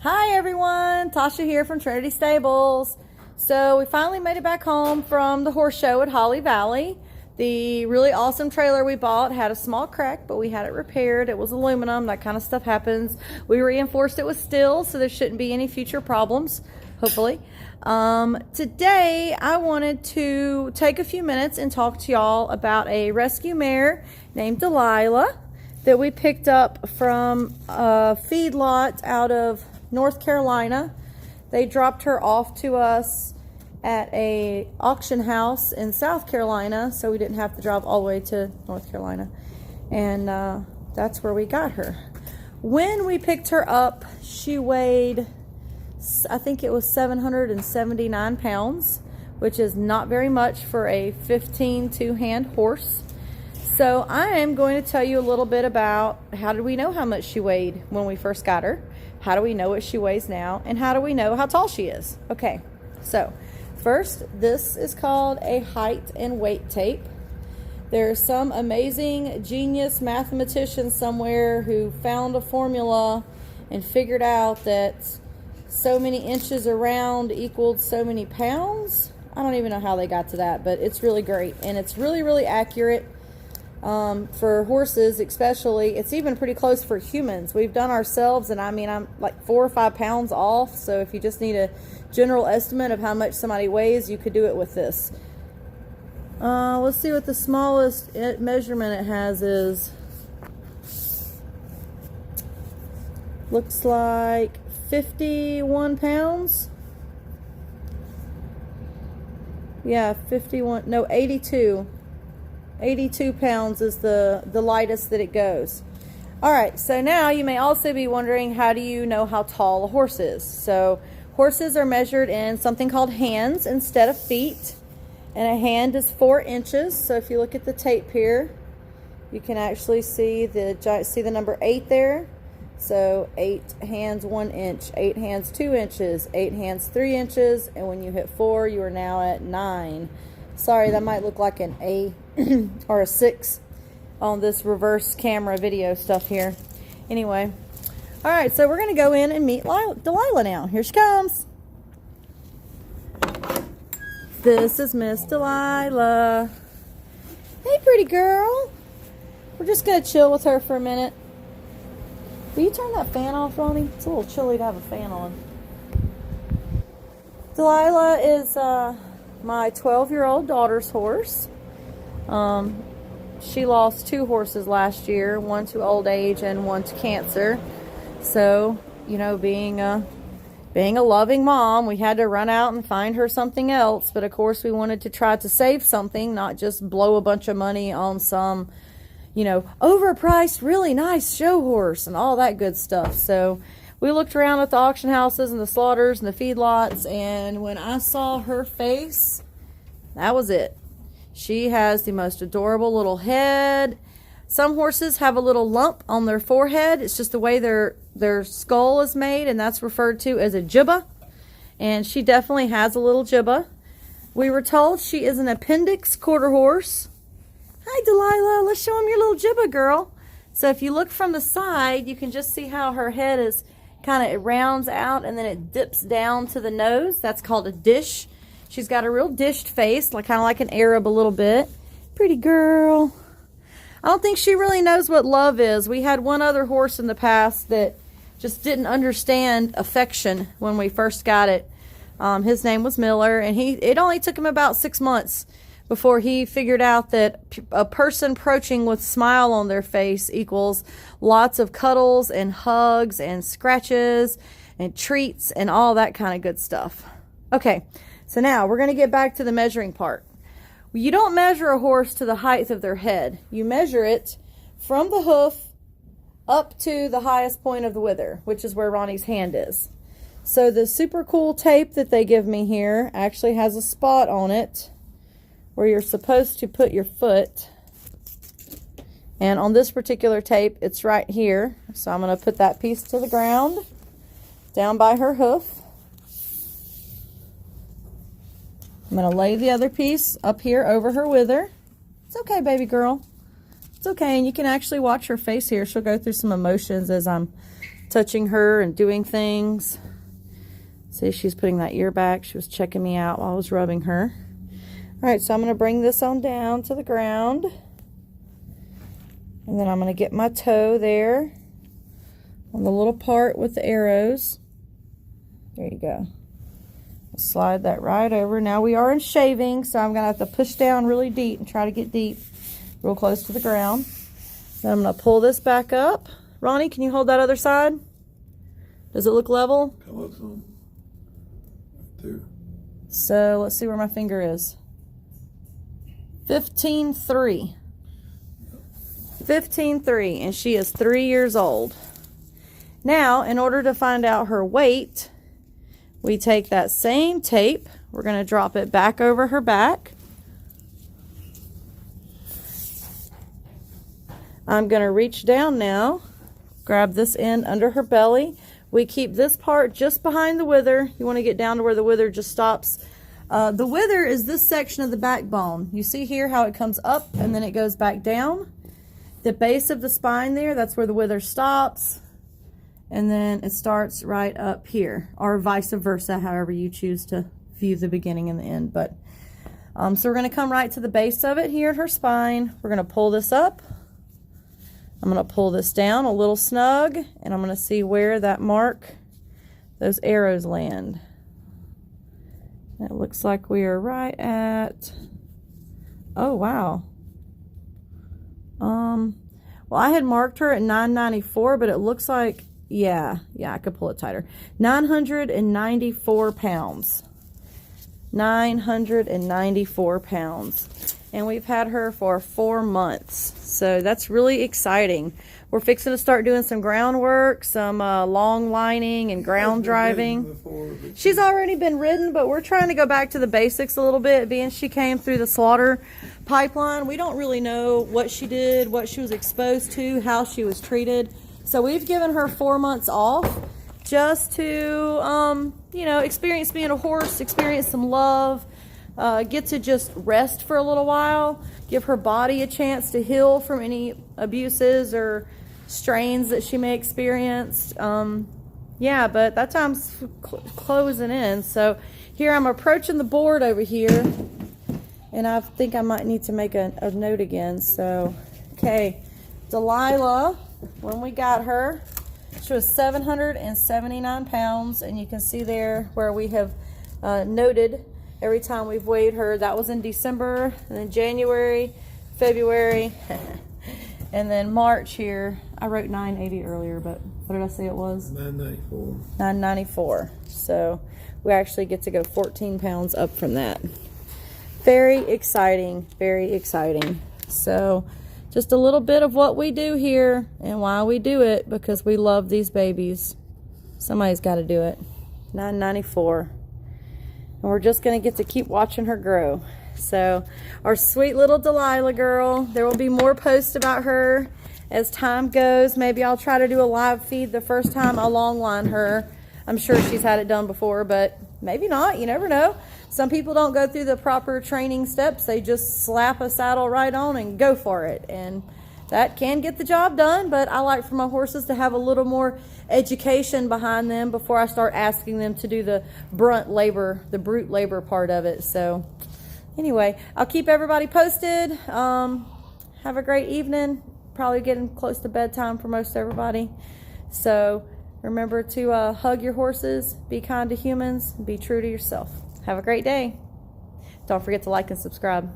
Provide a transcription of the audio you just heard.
Hi everyone, Tasha here from Trinity Stables. So we finally made it back home from the horse show at Holly Valley. The really awesome trailer we bought had a small crack, but we had it repaired. It was aluminum, that kind of stuff happens. We reinforced it with steel, so there shouldn't be any future problems, hopefully. Today I wanted to take a few minutes and talk to y'all about a rescue mare named Delilah that we picked up from a feedlot out of North Carolina. They dropped her off to us at a auction house in South Carolina, so we didn't have to drive all the way to North Carolina, and that's where we got her. When we picked her up, she weighed, I think it was 779 pounds, which is not very much for a 15 two-hand horse. So I am going to tell you a little bit about how did we know how much she weighed when we first got her, how do we know what she weighs now, and how do we know how tall she is. Okay, so first, this is called a height and weight tape. There's some amazing genius mathematician somewhere who found a formula and figured out that so many inches around equaled so many pounds. I don't even know how they got to that, but it's really great, and it's really accurate. For horses especially. It's even pretty close for humans. We've done ourselves, and I mean, I'm like 4 or 5 pounds off, so if you just need a general estimate of how much somebody weighs, you could do it with this. Let's see what the smallest measurement it has is. Looks like 51 pounds. Yeah, 51, no, 82. 82 pounds is the lightest that it goes. All right, so now you may also be wondering, how do you know how tall a horse is? So horses are measured in something called hands instead of feet, and a hand is 4 inches. So if you look at the tape here, you can actually see the number 8 there. So 8 hands 1 inch, 8 hands 2 inches, 8 hands 3 inches, and when you hit 4, you are now at 9. Sorry, that might look like an A or a 6 on this reverse camera video stuff here. Anyway, all right, so we're going to go in and meet Delilah now. Here she comes. This is Miss Delilah. Hey, pretty girl. We're just going to chill with her for a minute. Will you turn that fan off, Ronnie? It's a little chilly to have a fan on. Delilah is my 12-year-old daughter's horse. She lost 2 horses last year, one to old age and one to cancer. So, you know, being a loving mom, we had to run out and find her something else. But of course, we wanted to try to save something, not just blow a bunch of money on some, you know, overpriced, really nice show horse and all that good stuff. So we looked around at the auction houses and the slaughters and the feedlots, and when I saw her face, that was it. She has the most adorable little head. Some horses have a little lump on their forehead. It's just the way their skull is made, and that's referred to as a jibba. And she definitely has a little jibba. We were told she is an appendix quarter horse. Hi, Delilah. Let's show them your little jibba, girl. So if you look from the side, you can just see how her head is kind of, it rounds out and then it dips down to the nose. That's called a dish. She's got a real dished face, like kind of like an Arab a little bit. Pretty girl. I don't think she really knows what love is. We had one other horse in the past that just didn't understand affection when we first got it. His name was Miller, and it only took him about 6 months before he figured out that a person approaching with smile on their face equals lots of cuddles and hugs and scratches and treats and all that kind of good stuff. Okay. So now we're going to get back to the measuring part. You don't measure a horse to the height of their head. You measure it from the hoof up to the highest point of the wither, which is where Ronnie's hand is. So the super cool tape that they give me here actually has a spot on it where you're supposed to put your foot. And on this particular tape, it's right here. So I'm going to put that piece to the ground down by her hoof. I'm going to lay the other piece up here over her wither. It's okay, baby girl. It's okay, and you can actually watch her face here. She'll go through some emotions as I'm touching her and doing things. See, she's putting that ear back. She was checking me out while I was rubbing her. All right, so I'm going to bring this on down to the ground. And then I'm going to get my toe there on the little part with the arrows. There you go. Slide that right over. Now we are in shaving, so I'm going to have to push down really deep and try to get deep, real close to the ground. Then I'm going to pull this back up. Ronnie, can you hold that other side? Does it look level? Come up some. Right there. So let's see where my finger is. 15.3. 15.3, and she is 3 years old. Now, in order to find out her weight, we take that same tape. We're going to drop it back over her back. I'm going to reach down now, grab this end under her belly. We keep this part just behind the wither. You want to get down to where the wither just stops. The wither is this section of the backbone. You see here how it comes up and then it goes back down? The base of the spine there, that's where the wither stops. And then it starts right up here, or vice versa, however you choose to view the beginning and the end. But so we're going to come right to the base of it here at her spine. We're going to pull this up. I'm going to pull this down a little snug, and I'm going to see where that mark, those arrows land. It looks like we are right at, oh wow. Well, I had marked her at 994, but it looks like, yeah, I could pull it tighter. 994 pounds. 994 pounds. And we've had her for 4 months. So that's really exciting. We're fixing to start doing some groundwork, some long lining and ground driving. She's already been ridden, but we're trying to go back to the basics a little bit, being she came through the slaughter pipeline. We don't really know what she did, what she was exposed to, how she was treated. So we've given her 4 months off just to, you know, experience being a horse, experience some love, get to just rest for a little while, give her body a chance to heal from any abuses or strains that she may experience. Yeah, but that time's closing in. So here I'm approaching the board over here, and I think I might need to make a note again. So, okay, Delilah, when we got her, she was 779 pounds, and you can see there where we have noted every time we've weighed her. That was in December, and then January, February, and then March here. I wrote 980 earlier, but what did I say it was? 994. 994. So we actually get to go 14 pounds up from that. Very exciting, very exciting. So just a little bit of what we do here and why we do it, because we love these babies. Somebody's got to do it. 994. And we're just going to get to keep watching her grow. So our sweet little Delilah girl, there will be more posts about her as time goes. Maybe I'll try to do a live feed the first time I long line her. I'm sure she's had it done before, but maybe not. You never know. Some people don't go through the proper training steps. They just slap a saddle right on and go for it. And that can get the job done, but I like for my horses to have a little more education behind them before I start asking them to do the brunt labor, the brute labor part of it. So anyway, I'll keep everybody posted. Have a great evening. Probably getting close to bedtime for most everybody. So remember to hug your horses, be kind to humans, be true to yourself. Have a great day. Don't forget to like and subscribe.